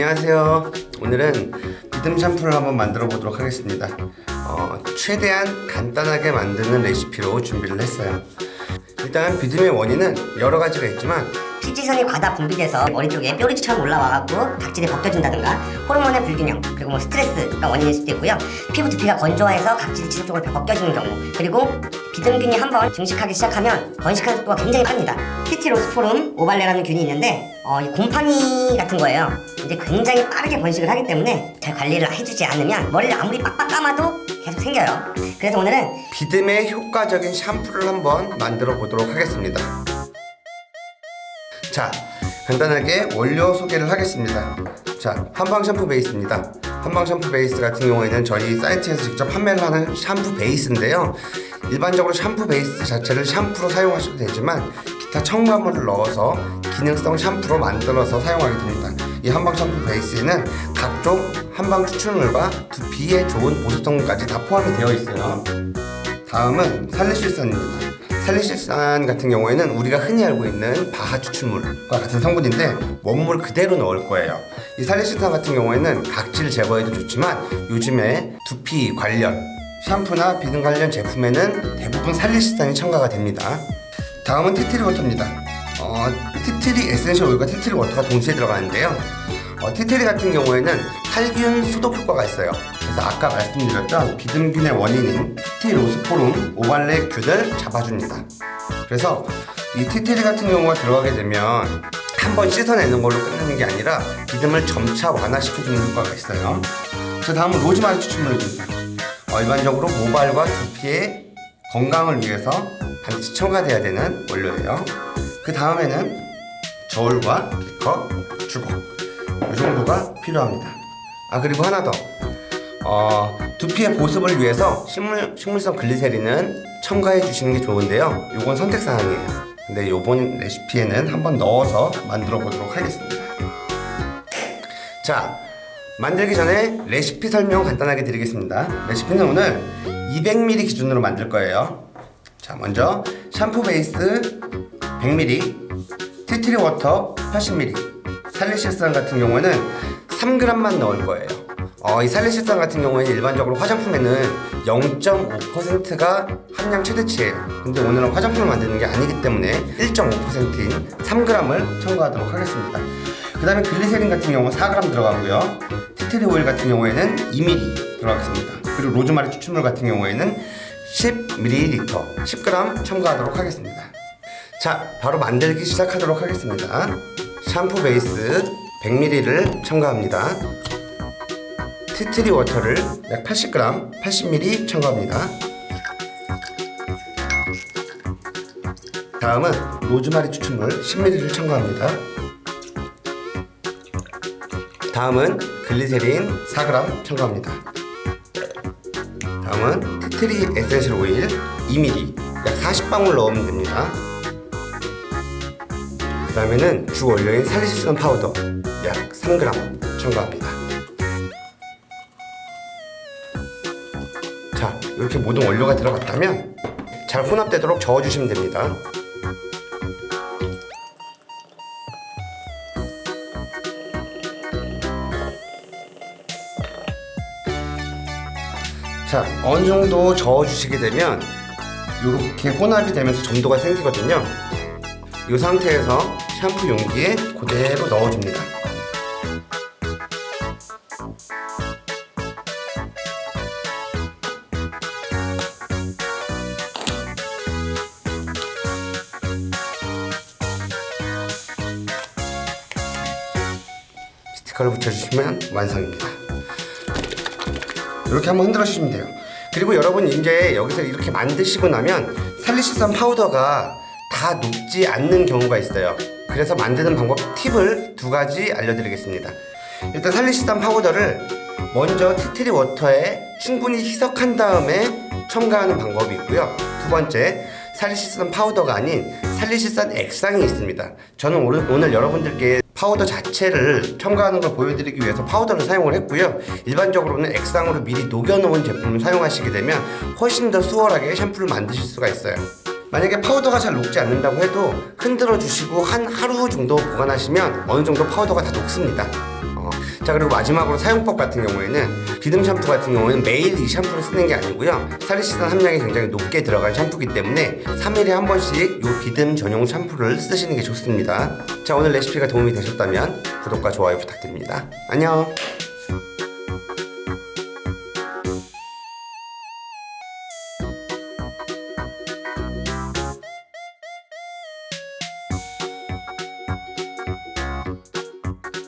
안녕하세요. 오늘은 비듬 샴푸를 한번 만들어 보도록 하겠습니다. 최대한 간단하게 만드는 레시피로 준비를 했어요. 일단 비듬의 원인은 여러 가지가 있지만 피지선이 과다 분비돼서 머리 쪽에 뾰루지처럼 올라와갖고 각질이 벗겨진다든가 호르몬의 불균형 그리고 스트레스가 원인일 수도 있고요. 피부 두피가 건조해서 각질이 지속적으로 벗겨지는 경우, 그리고 비듬균이 한번 증식하기 시작하면 번식하는 속도가 굉장히 빠릅니다. 티티로스포름 오발레라는 균이 있는데 이 곰팡이 같은 거예요. 근데 굉장히 빠르게 번식을 하기 때문에 잘 관리를 해주지 않으면 머리를 아무리 빡빡 감아도 계속 생겨요. 그래서 오늘은 비듬의 효과적인 샴푸를 한번 만들어 보도록 하겠습니다. 자, 간단하게 원료 소개를 하겠습니다. 자, 한방 샴푸 베이스입니다. 한방 샴푸 베이스 같은 경우에는 저희 사이트에서 직접 판매를 하는 샴푸 베이스인데요. 일반적으로 샴푸 베이스 자체를 샴푸로 사용하셔도 되지만 기타 첨가물을 넣어서 기능성 샴푸로 만들어서 사용하게 됩니다. 이 한방 샴푸 베이스에는 각종 한방 추출물과 두피에 좋은 보습 성분까지 다 포함이 되어 있어요. 다음은 살리실산입니다. 살리실산 같은 경우에는 우리가 흔히 알고 있는 바하 추출물과 같은 성분인데 원물 그대로 넣을 거예요. 이 살리실산 같은 경우에는 각질 제거에도 좋지만 요즘에 두피 관련 샴푸나 비듬 관련 제품에는 대부분 살리실산이 첨가가 됩니다. 다음은 티트리 워터입니다. 티트리 에센셜 오일과 티트리 워터가 동시에 들어가는데요. 티트리 같은 경우에는 살균 소독 효과가 있어요. 그래서 아까 말씀드렸던 비듬균의 원인인 티티로스포름 오발레균을 잡아줍니다. 그래서 이 티트리 같은 경우가 들어가게 되면 한번 씻어내는 걸로 끝내는 게 아니라 비듬을 점차 완화시켜주는 효과가 있어요. 자, 다음은 로즈마리 추출물입니다. 일반적으로 모발과 두피의 건강을 위해서 반드시 첨가돼야 되는 원료예요. 그 다음에는 저울과 비커, 주걱 이 정도가 필요합니다. 그리고 하나 더, 두피의 보습을 위해서 식물성 글리세린은 첨가해 주시는 게 좋은데요. 이건 선택사항이에요. 근데 이번 레시피에는 한번 넣어서 만들어 보도록 하겠습니다. 자, 만들기 전에 레시피 설명 간단하게 드리겠습니다. 레시피는 오늘 200ml 기준으로 만들 거예요. 자, 먼저 샴푸 베이스 100ml, 티트리 워터 80ml, 살리실산 같은 경우에는 3g만 넣을 거예요. 이 살리실산 같은 경우에는 일반적으로 화장품에는 0.5%가 함량 최대치예요. 근데 오늘은 화장품을 만드는 게 아니기 때문에 1.5%인 3g을 첨가하도록 하겠습니다. 그 다음에 글리세린 같은 경우는 4g 들어가고요. 티트리 오일 같은 경우에는 2ml 들어가겠습니다. 그리고 로즈마리 추출물 같은 경우에는 10ml, 10g 첨가하도록 하겠습니다. 자, 바로 만들기 시작하도록 하겠습니다. 샴푸 베이스 100ml를 첨가합니다. 티트리 워터를 약 80g, 80ml 첨가합니다. 다음은 로즈마리 추출물 10ml를 첨가합니다. 다음은 글리세린 4g 첨가합니다. 다음은 티트리 에센셜 오일 2ml, 약 40방울 넣으면 됩니다. 그 다음에는 주 원료인 살리실산 파우더 약 3g 첨가합니다. 자, 이렇게 모든 원료가 들어갔다면 잘 혼합되도록 저어주시면 됩니다. 자, 어느 정도 저어주시게 되면 이렇게 혼합이 되면서 점도가 생기거든요. 이 상태에서 샴푸 용기에 그대로 넣어줍니다. 스티커를 붙여주시면 완성입니다. 이렇게 한번 흔들어 주시면 돼요. 그리고 여러분 이제 여기서 이렇게 만드시고 나면 살리실산 파우더가 다 녹지 않는 경우가 있어요. 그래서 만드는 방법 팁을 2가지 알려드리겠습니다. 일단 살리실산 파우더를 먼저 티트리 워터에 충분히 희석한 다음에 첨가하는 방법이 있고요. 2번째, 살리실산 파우더가 아닌 살리실산 액상이 있습니다. 저는 오늘 여러분들께 파우더 자체를 첨가하는 걸 보여드리기 위해서 파우더를 사용을 했고요. 일반적으로는 액상으로 미리 녹여놓은 제품을 사용하시게 되면 훨씬 더 수월하게 샴푸를 만드실 수가 있어요. 만약에 파우더가 잘 녹지 않는다고 해도 흔들어 주시고 한 하루 정도 보관하시면 어느 정도 파우더가 다 녹습니다. 자, 그리고 마지막으로 사용법 같은 경우에는 비듬 샴푸 같은 경우에는 매일 이 샴푸를 쓰는 게 아니고요, 살리시산 함량이 굉장히 높게 들어간 샴푸이기 때문에 3일에 한 번씩 이 비듬 전용 샴푸를 쓰시는 게 좋습니다. 자, 오늘 레시피가 도움이 되셨다면 구독과 좋아요 부탁드립니다. 안녕.